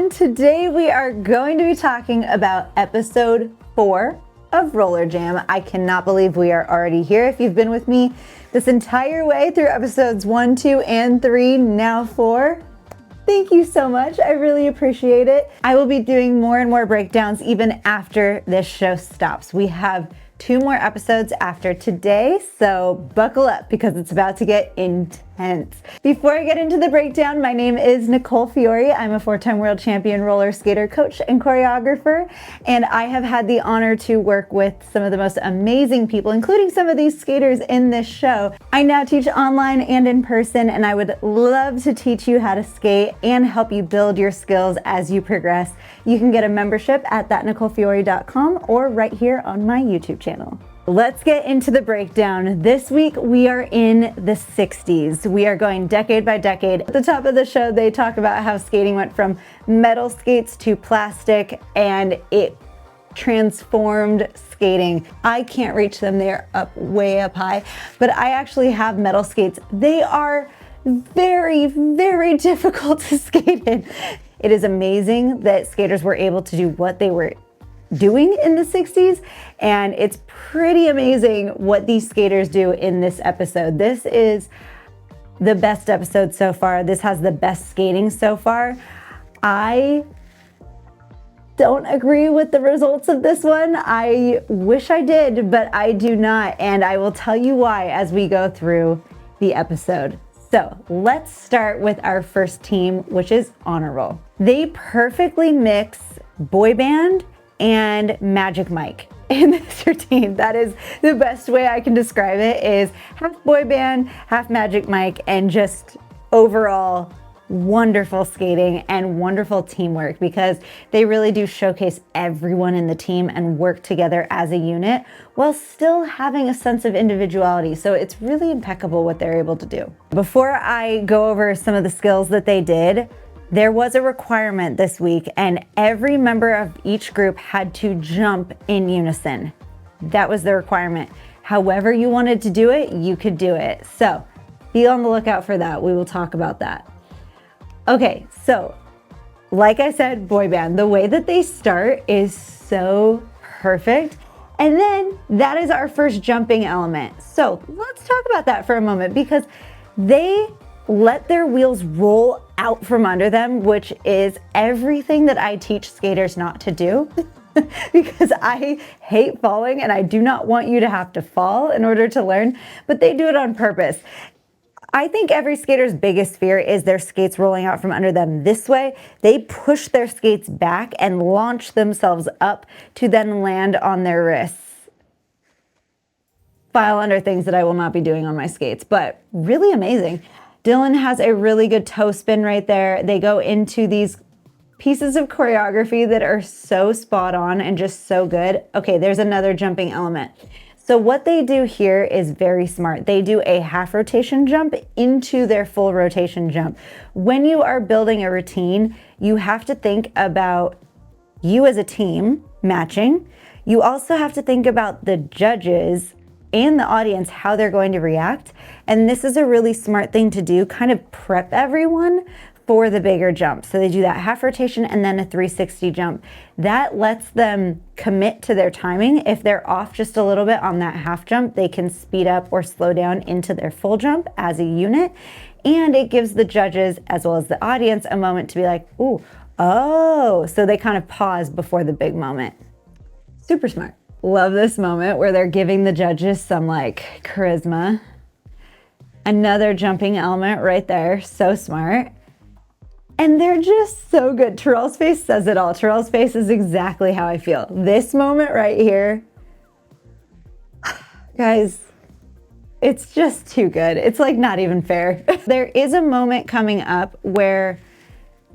everyone. Today we are going to be talking about episode 4 of Roller Jam. I cannot believe we are already here. If you've been with me this entire way through episodes 1, 2, and 3, now 4, thank you so much. I really appreciate it. I will be doing more and more breakdowns even after this show stops. We have 2 more episodes after today, so buckle up because it's about to get intense. Before I get into the breakdown, my name is Nicole Fiore. I'm a 4-time world champion roller skater coach and choreographer, and I have had the honor to work with some of the most amazing people, including some of these skaters in this show. I now teach online and in person, and I would love to teach you how to skate and help you build your skills as you progress. You can get a membership at thatnicolefiore.com or right here on my YouTube channel. Let's get into the breakdown. This week we are in the 60s. We are going decade by decade. At the top of the show, they talk about how skating went from metal skates to plastic, and it transformed skating. I can't reach them. They're up way up high, but I actually have metal skates. They are very, very difficult to skate in. It is amazing that skaters were able to do what they were doing in the 60s, and it's pretty amazing what these skaters do in this episode. This is the best episode so far. This has the best skating so far. I don't agree with the results of this one. I wish I did, but I do not, and I will tell you why as we go through the episode. So let's start with our first team, which is Honor Roll. They perfectly mix boy band and Magic Mike in this routine. That is the best way I can describe it, is half boy band, half Magic Mike, and just overall wonderful skating and wonderful teamwork, because they really do showcase everyone in the team and work together as a unit while still having a sense of individuality. So it's really impeccable what they're able to do. Before I go over some of the skills that they did, there was a requirement this week, and every member of each group had to jump in unison. That was the requirement. However you wanted to do it, you could do it. So be on the lookout for that. We will talk about that. Okay, so like I said, boy band, the way that they start is so perfect. And then that is our first jumping element. So let's talk about that for a moment, because they let their wheels roll out from under them, which is everything that I teach skaters not to do. Because I hate falling and I do not want you to have to fall in order to learn, but they do it on purpose. I think every skater's biggest fear is their skates rolling out from under them this way. They push their skates back and launch themselves up to then land on their wrists. File under things that I will not be doing on my skates, but really amazing. Dylan has a really good toe spin right there. They go into these pieces of choreography that are so spot on and just so good. Okay, there's another jumping element. So what they do here is very smart. They do a half rotation jump into their full rotation jump. When you are building a routine, you have to think about you as a team matching. You also have to think about the judges and the audience, how they're going to react. And this is a really smart thing to do, kind of prep everyone for the bigger jump. So they do that half rotation and then a 360 jump. That lets them commit to their timing. If they're off just a little bit on that half jump, they can speed up or slow down into their full jump as a unit. And it gives the judges as well as the audience a moment to be like, ooh, oh, so they kind of pause before the big moment. Super smart. Love this moment where they're giving the judges some like charisma. Another jumping element right there, so smart. And they're just so good. Terrell's face says it all. Terrell's face is exactly how I feel. This moment right here, guys, it's just too good. It's like not even fair. There is a moment coming up where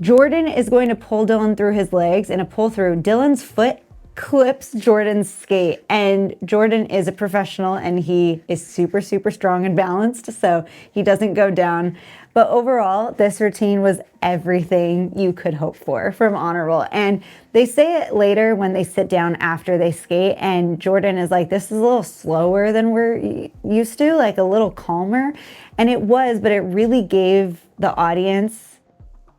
Jordan is going to pull Dylan through his legs in a pull through. Dylan's foot clips Jordan's skate, and Jordan is a professional and he is super, super strong and balanced, so he doesn't go down. But overall, this routine was everything you could hope for from Honor Roll. And they say it later when they sit down after they skate, and Jordan is like, this is a little slower than we're used to, like a little calmer. And it was, but it really gave the audience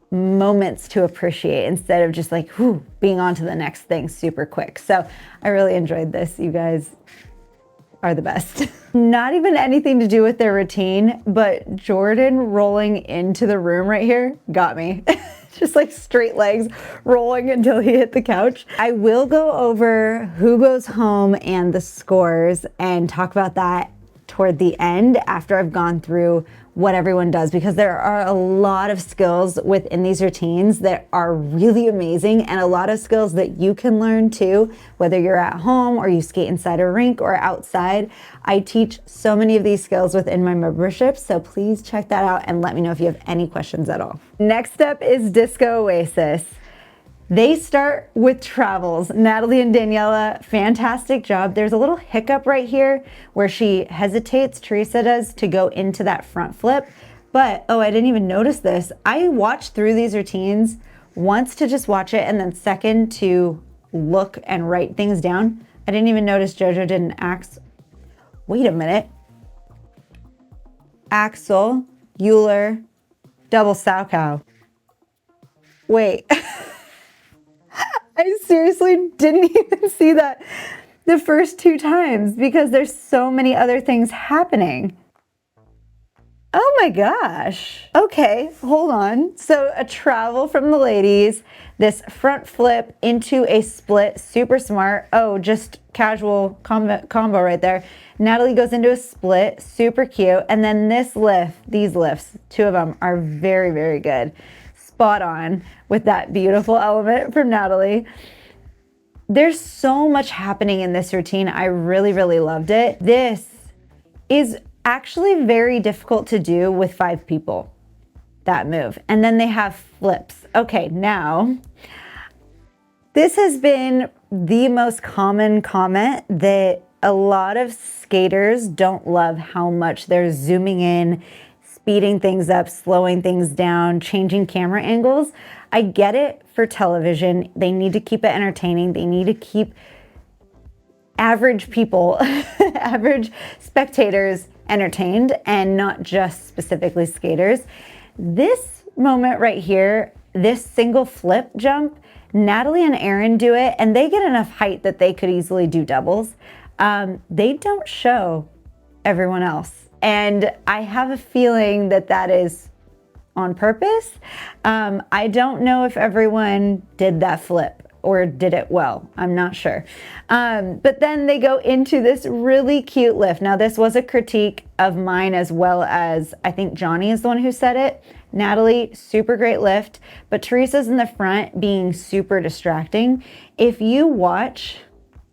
moments to appreciate instead of just like, whew, being on to the next thing super quick. So I really enjoyed this. You guys are the best. Not even anything to do with their routine, but Jordan rolling into the room right here got me. Just like straight legs rolling until he hit the couch. I will go over who goes home and the scores and talk about that toward the end after I've gone through what everyone does, because there are a lot of skills within these routines that are really amazing, and a lot of skills that you can learn too, whether you're at home or you skate inside a rink or outside. I teach so many of these skills within my membership, so please check that out and let me know if you have any questions at all. Next up is Disco Oasis. They start with travels. Natalie and Daniela, fantastic job. There's a little hiccup right here where she hesitates, Teresa does, to go into that front flip. But, oh, I didn't even notice this. I watched through these routines once to just watch it, and then second to look and write things down. I didn't even notice JoJo did an wait a minute. Axel, Euler, double sow cow. Wait. I seriously didn't even see that the first two times because there's so many other things happening. Oh my gosh. Okay, hold on. So a travel from the ladies, this front flip into a split, super smart. Oh, just casual combo right there. Natalie goes into a split, super cute. And then this lift, these lifts, two of them are very, very good. Spot on with that beautiful element from Natalie. There's so much happening in this routine. I really, really loved it. This is actually very difficult to do with 5 people, that move. And then they have flips. Okay, now, this has been the most common comment that a lot of skaters don't love how much they're zooming in, speeding things up, slowing things down, changing camera angles. I get it for television. They need to keep it entertaining. They need to keep average people, average spectators entertained and not just specifically skaters. This moment right here, this single flip jump, Natalie and Aaron do it and they get enough height that they could easily do doubles. They don't show everyone else. And I have a feeling that that is on purpose. I don't know if everyone did that flip or did it well. I'm not sure. But then they go into this really cute lift. Now, this was a critique of mine as well as I think Johnny is the one who said it. Natalie, super great lift, but Teresa's in the front being super distracting. If you watch,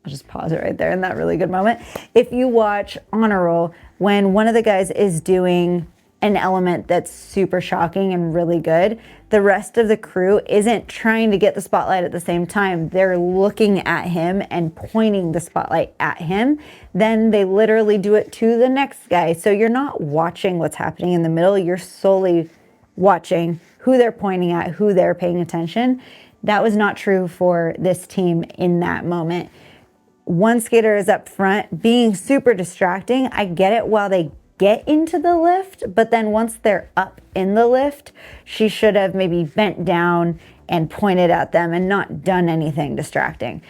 I'll just pause it right there in that really good moment. If you watch Honor Roll, when one of the guys is doing an element that's super shocking and really good, the rest of the crew isn't trying to get the spotlight at the same time. They're looking at him and pointing the spotlight at him. Then they literally do it to the next guy. So you're not watching what's happening in the middle. You're solely watching who they're pointing at, who they're paying attention. That was not true for this team in that moment. One skater is up front being super distracting. I get it while they get into the lift, but then once they're up in the lift, she should have maybe bent down and pointed at them and not done anything distracting.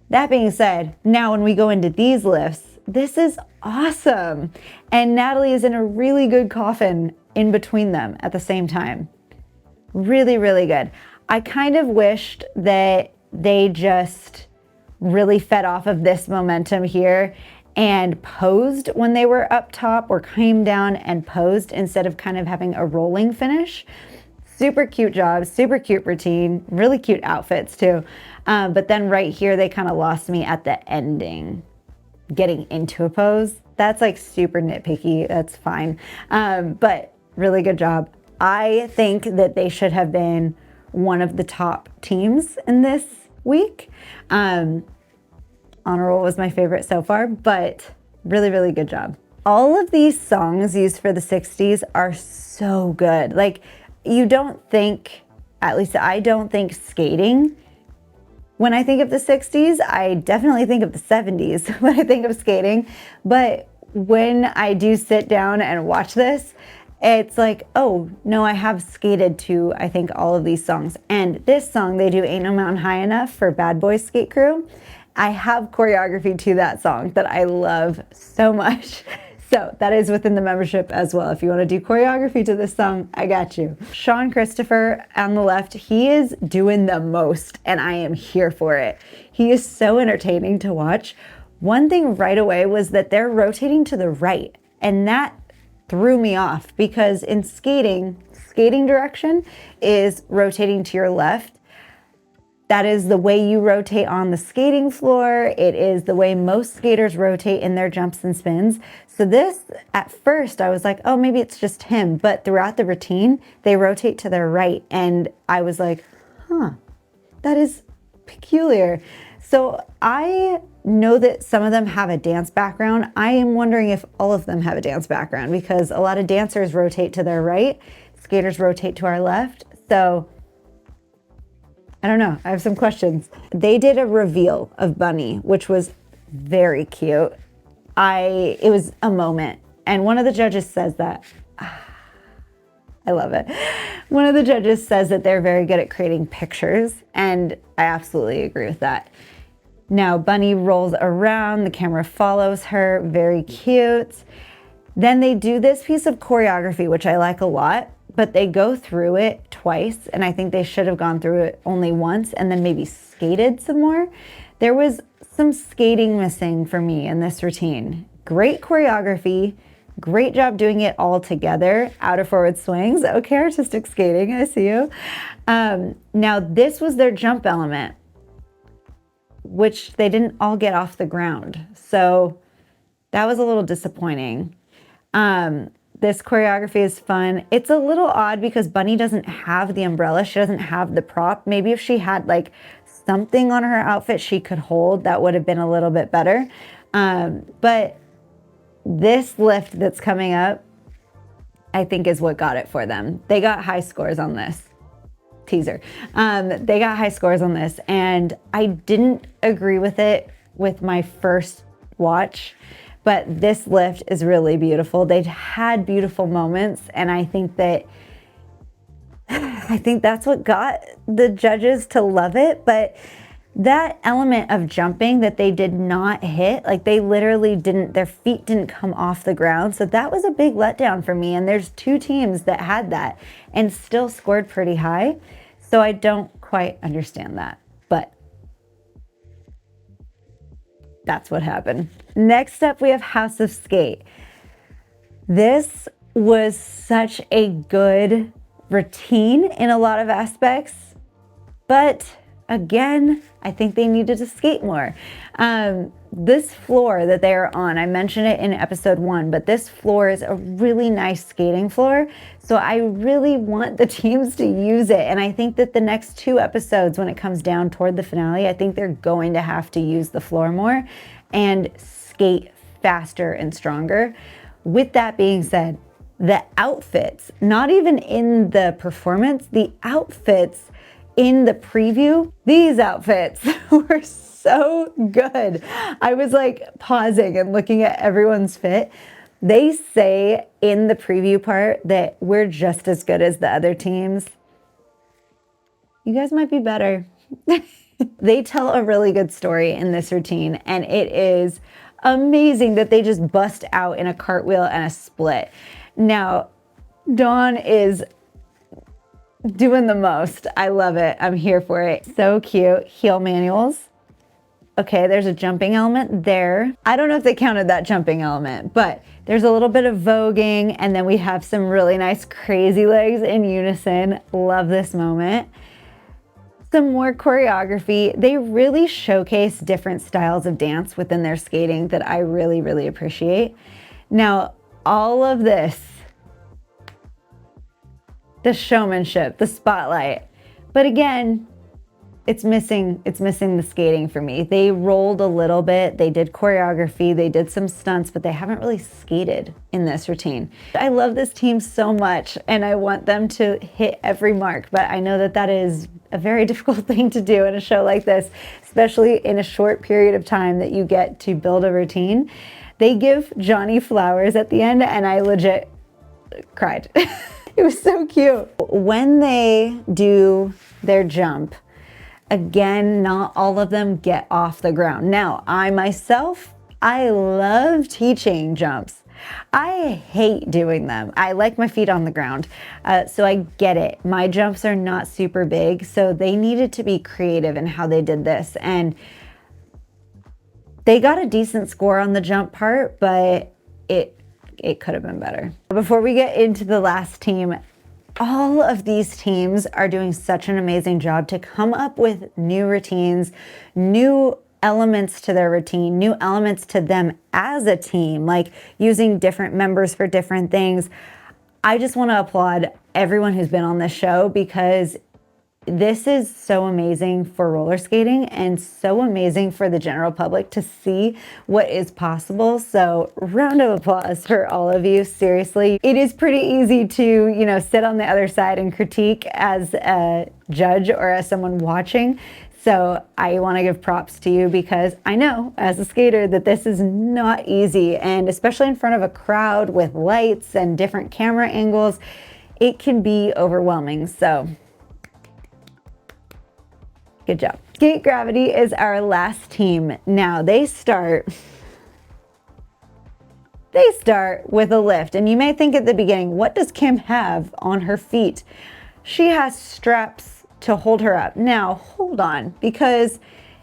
That being said, now when we go into these lifts, this is awesome. And Natalie is in a really good coffin in between them at the same time. Really, really good. I kind of wished that they just really fed off of this momentum here and posed when they were up top or came down and posed instead of kind of having a rolling finish. Super cute job, super cute routine, really cute outfits too. But then right here, they kind of lost me at the ending, getting into a pose. That's like super nitpicky, that's fine. But really good job. I think that they should have been one of the top teams in this week. Honor Roll was my favorite so far, but really, really good job. All of these songs used for the 60s are so good. Like, you don't think, at least I don't think skating. When I think of the 60s, I definitely think of the 70s when I think of skating. But when I do sit down and watch this, It's like, oh, no, I have skated to, I think, all of these songs. And this song, they do Ain't No Mountain High Enough for Bad Boys Skate Crew. I have choreography to that song that I love so much. So that is within the membership as well. If you want to do choreography to this song, I got you. Sean Christopher on the left, he is doing the most, and I am here for it. He is so entertaining to watch. One thing right away was that they're rotating to the right, and that threw me off because in skating direction is rotating to your left. That is the way you rotate on the skating floor. It is the way most skaters rotate in their jumps and spins. So this, at first, I was like, oh, maybe it's just him. But throughout the routine, they rotate to their right. And I was like, huh, that is peculiar. So I know that some of them have a dance background. I am wondering if all of them have a dance background because a lot of dancers rotate to their right, skaters rotate to our left. So I don't know. I have some questions. They did a reveal of Bunny, which was very cute. It was a moment. And one of the judges says that. I love it. One of the judges says that they're very good at creating pictures, and I absolutely agree with that. Now, Bunny rolls around, the camera follows her, very cute. Then they do this piece of choreography, which I like a lot, but they go through it twice, and I think they should have gone through it only once and then maybe skated some more. There was some skating missing for me in this routine. Great choreography, great job doing it all together, out of forward swings. Okay, artistic skating, I see you. Now, this was their jump element, which they didn't all get off the ground. So that was a little disappointing. This choreography is fun. It's a little odd because Bunny doesn't have the umbrella. She doesn't have the prop. Maybe if she had like something on her outfit she could hold, that would have been a little bit better. But this lift that's coming up, I think is what got it for them. They got high scores on this. Teaser. They got high scores on this, and I didn't agree with it with my first watch. But this lift is really beautiful. They've had beautiful moments, and I think that's what got the judges to love it. But that element of jumping that they did not hit, like they literally didn't, their feet didn't come off the ground. So that was a big letdown for me. And there's two teams that had that and still scored pretty high. So I don't quite understand that, but that's what happened. Next up, we have House of Skate. This was such a good routine in a lot of aspects, but again, I think they needed to skate more. This floor that they are on, I mentioned it in episode 1, but this floor is a really nice skating floor. So I really want the teams to use it. And I think that the next 2 episodes, when it comes down toward the finale, I think they're going to have to use the floor more and skate faster and stronger. With that being said, the outfits, not even in the performance, the outfits in the preview, these outfits were so good. I was like pausing and looking at everyone's fit. They say in the preview part that we're just as good as the other teams. You guys might be better. They tell a really good story in this routine, and it is amazing that they just bust out in a cartwheel and a split. Now, Dawn is doing the most. I love it. I'm here for it. So cute. Heel manuals. Okay, there's a jumping element there. I don't know if they counted that jumping element, but there's a little bit of voguing, and then we have some really nice crazy legs in unison. Love this moment. Some more choreography. They really showcase different styles of dance within their skating that I really, really appreciate. Now, all of this, the showmanship, the spotlight, but again, it's missing the skating for me. They rolled a little bit, they did choreography, they did some stunts, but they haven't really skated in this routine. I love this team so much, and I want them to hit every mark, but I know that that is a very difficult thing to do in a show like this, especially in a short period of time that you get to build a routine. They give Johnny flowers at the end, and I legit cried. It was so cute. When they do their jump, again, not all of them get off the ground. Now, I myself, I love teaching jumps. I hate doing them. I like my feet on the ground, so I get it. My jumps are not super big, so they needed to be creative in how they did this. And they got a decent score on the jump part, but it could have been better. Before we get into the last team, all of these teams are doing such an amazing job to come up with new routines, new elements to their routine, new elements to them as a team, like using different members for different things. I just want to applaud everyone who's been on this show, because this is so amazing for roller skating and so amazing for the general public to see what is possible. So round of applause for all of you. Seriously, it is pretty easy to, sit on the other side and critique as a judge or as someone watching. So I want to give props to you, because I know as a skater that this is not easy, and especially in front of a crowd with lights and different camera angles, it can be overwhelming. So good job. Skate Gravity is our last team. Now they start with a lift, and you may think at the beginning, what does Kim have on her feet? She has straps to hold her up. Now hold on, because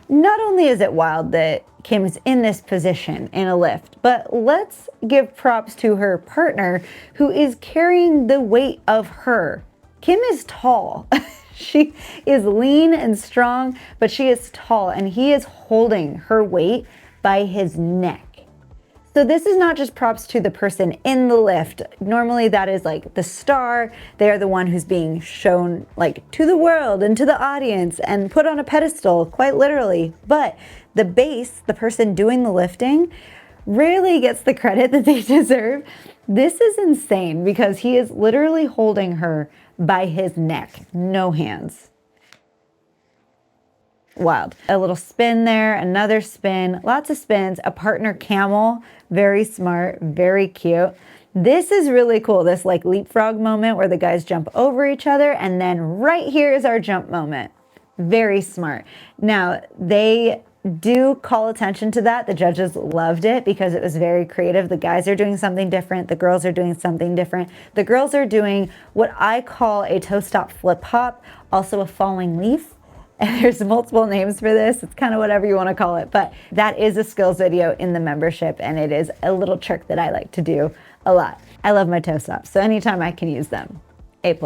not only is it wild that Kim is in this position in a lift, but let's give props to her partner who is carrying the weight of her. Kim is tall. She is lean and strong, but she is tall, and he is holding her weight by his neck. So this is not just props to the person in the lift. Normally that is like the star. They are the one who's being shown like to the world and to the audience and put on a pedestal, quite literally. But the base, the person doing the lifting, really gets the credit that they deserve. This is insane, because he is literally holding her by his neck, no hands. Wild. A little spin there, another spin, lots of spins, a partner camel, very smart, very cute. This is really cool, this like leapfrog moment where the guys jump over each other, and then right here is our jump moment. Very smart. Now, they do call attention to that. The judges loved it because it was very creative. The guys are doing something different. The girls are doing something different. The girls are doing what I call a toe stop flip hop, also a falling leaf. And there's multiple names for this. It's kind of whatever you want to call it, but that is a skills video in the membership, and it is a little trick that I like to do a lot. I love my toe stops, so anytime I can use them, A+.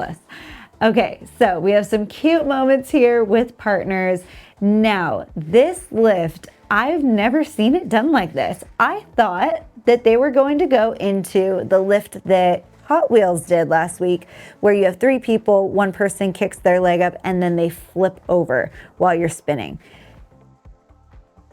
Okay, so we have some cute moments here with partners. Now, this lift, I've never seen it done like this. I thought that they were going to go into the lift that Hot Wheels did last week, where you have 3 people, one person kicks their leg up, and then they flip over while you're spinning.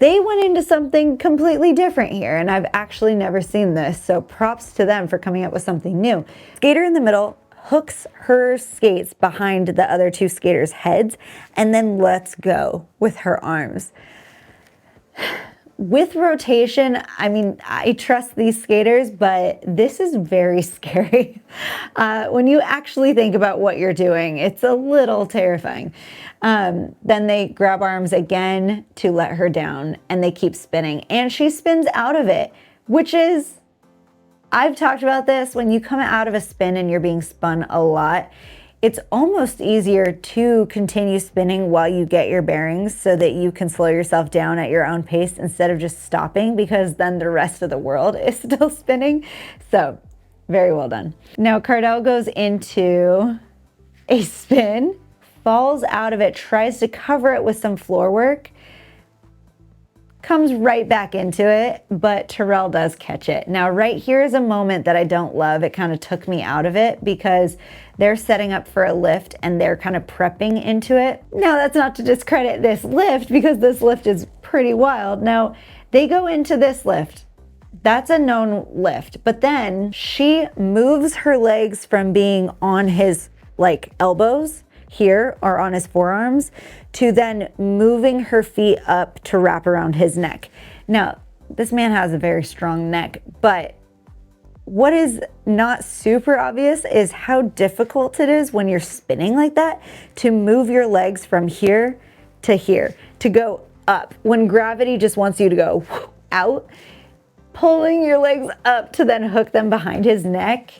They went into something completely different here, and I've actually never seen this, so props to them for coming up with something new. Skater in the middle hooks her skates behind the other 2 skaters' heads, and then lets go with her arms. With rotation, I mean, I trust these skaters, but this is very scary. When you actually think about what you're doing, it's a little terrifying. Then they grab arms again to let her down, and they keep spinning, and she spins out of it, which is, I've talked about this, when you come out of a spin and you're being spun a lot, it's almost easier to continue spinning while you get your bearings so that you can slow yourself down at your own pace instead of just stopping, because then the rest of the world is still spinning. So very well done. Now Cardell goes into a spin, falls out of it, tries to cover it with some floor work, comes right back into it, but Terrell does catch it. Now right here is a moment that I don't love. It kind of took me out of it because they're setting up for a lift and they're kind of prepping into it. Now that's not to discredit this lift, because this lift is pretty wild. Now they go into this lift. That's a known lift, but then she moves her legs from being on his like elbows here or on his forearms to then moving her feet up to wrap around his neck. Now, this man has a very strong neck, but what is not super obvious is how difficult it is when you're spinning like that to move your legs from here, to go up. When gravity just wants you to go out, pulling your legs up to then hook them behind his neck.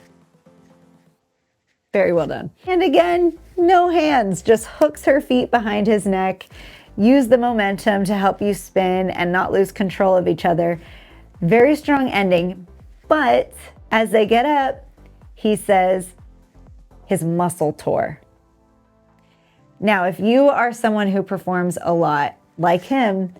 Very well done. And again, no hands, just hooks her feet behind his neck. Use the momentum to help you spin and not lose control of each other. Very strong ending, but as they get up, he says his muscle tore. Now, if you are someone who performs a lot like him,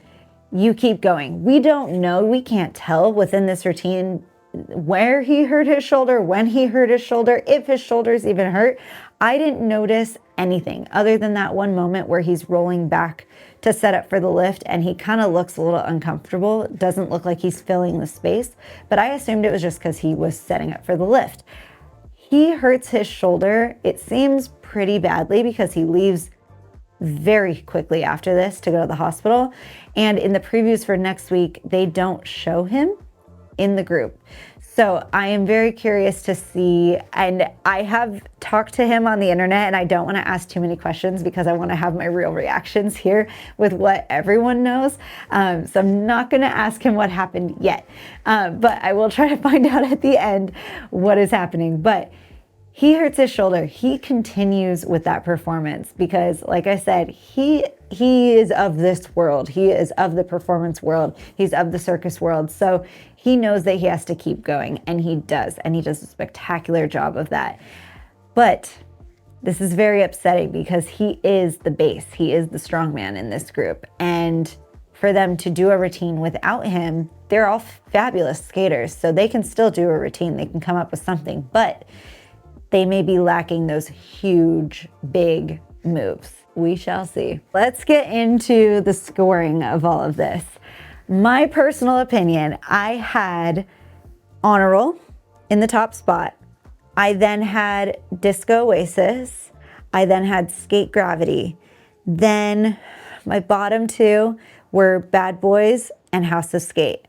you keep going. We don't know, we can't tell within this routine where he hurt his shoulder, when he hurt his shoulder, if his shoulder's even hurt. I didn't notice anything other than that one moment where he's rolling back to set up for the lift and he kind of looks a little uncomfortable. It doesn't look like he's filling the space, but I assumed it was just because he was setting up for the lift. He hurts his shoulder, it seems pretty badly, because he leaves very quickly after this to go to the hospital. And in the previews for next week, they don't show him in the group. So I am very curious to see, and I have talked to him on the internet, and I don't want to ask too many questions because I want to have my real reactions here with what everyone knows. So I'm not going to ask him what happened yet, but I will try to find out at the end what is happening. But he hurts his shoulder. He continues with that performance because, like I said, he is of this world. He is of the performance world. He's of the circus world. So he knows that he has to keep going, and he does. And he does a spectacular job of that. But this is very upsetting because he is the base. He is the strongman in this group. And for them to do a routine without him, they're all fabulous skaters. So they can still do a routine. They can come up with something. But they may be lacking those huge, big moves. We shall see. Let's get into the scoring of all of this. My personal opinion, I had Honor Roll in the top spot. I then had Disco Oasis. I then had Skate Gravity. Then my bottom two were Bad Boys and House of Skate.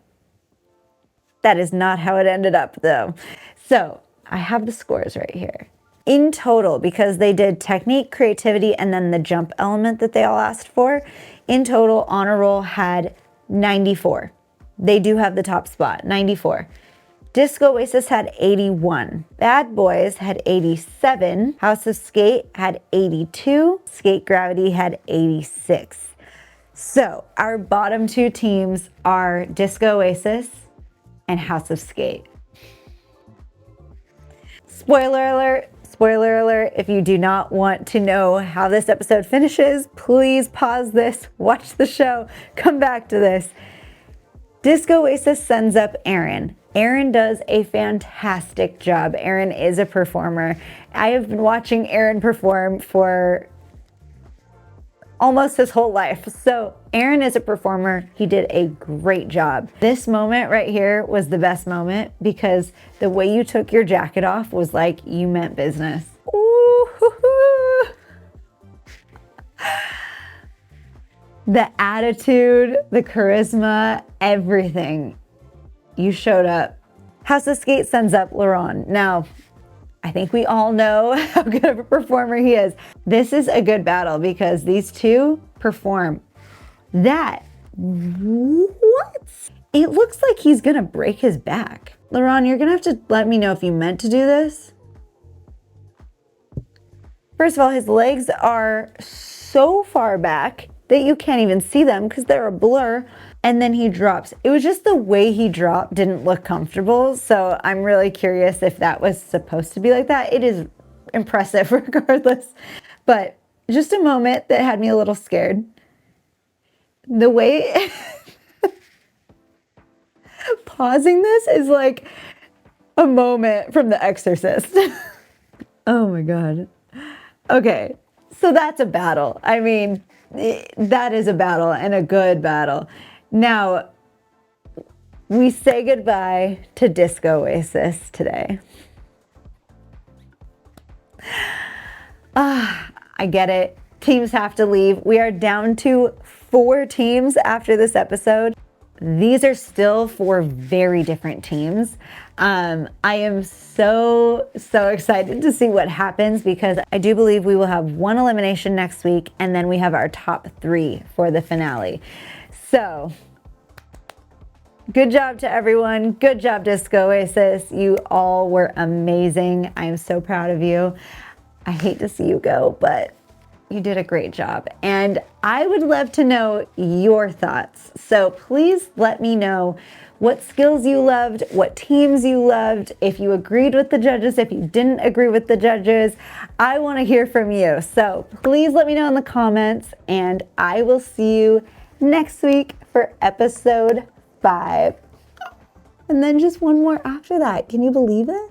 That is not how it ended up though. So I have the scores right here. In total, because they did technique, creativity, and then the jump element that they all asked for, in total, Honor Roll had 94. They do have the top spot, 94. Disco Oasis had 81. Bad Boys had 87. House of Skate had 82. Skate Gravity had 86. So our bottom two teams are Disco Oasis and House of Skate. Spoiler alert, spoiler alert, if you do not want to know how this episode finishes, please pause this, watch the show, come back to this. Disco Oasis sends up Aaron. Aaron does a fantastic job. Aaron is a performer. I have been watching Aaron perform for almost his whole life. So Aaron is a performer. He did a great job. This moment right here was the best moment because the way you took your jacket off was like you meant business. Ooh. The attitude, the charisma, everything. You showed up. House of Skate sends up Laurent. Now, I think we all know how good of a performer he is. This is a good battle because these two perform. That, what? It looks like he's gonna break his back. Laurent, you're gonna have to let me know if you meant to do this. First of all, his legs are so far back that you can't even see them because they're a blur. And then he drops. It was just the way he dropped didn't look comfortable. So I'm really curious if that was supposed to be like that. It is impressive regardless. But just a moment that had me a little scared. The way pausing this is like a moment from The Exorcist. Oh my God. Okay, so that's a battle. I mean, that is a battle and a good battle. Now, we say goodbye to Disco Oasis today. I get it. Teams have to leave. We are down to 4 teams after this episode. these are still four very different teams. I am so excited to see what happens, because I do believe we will have one elimination next week, and then we have our top 3 for the finale. So good job to everyone. Good job, Disco Oasis. You all were amazing. I am so proud of you. I hate to see you go, but you did a great job. And I would love to know your thoughts. So please let me know what skills you loved, what teams you loved, if you agreed with the judges, if you didn't agree with the judges. I want to hear from you. So please let me know in the comments, and I will see you next week for episode 5. And then just one more after that. Can you believe it?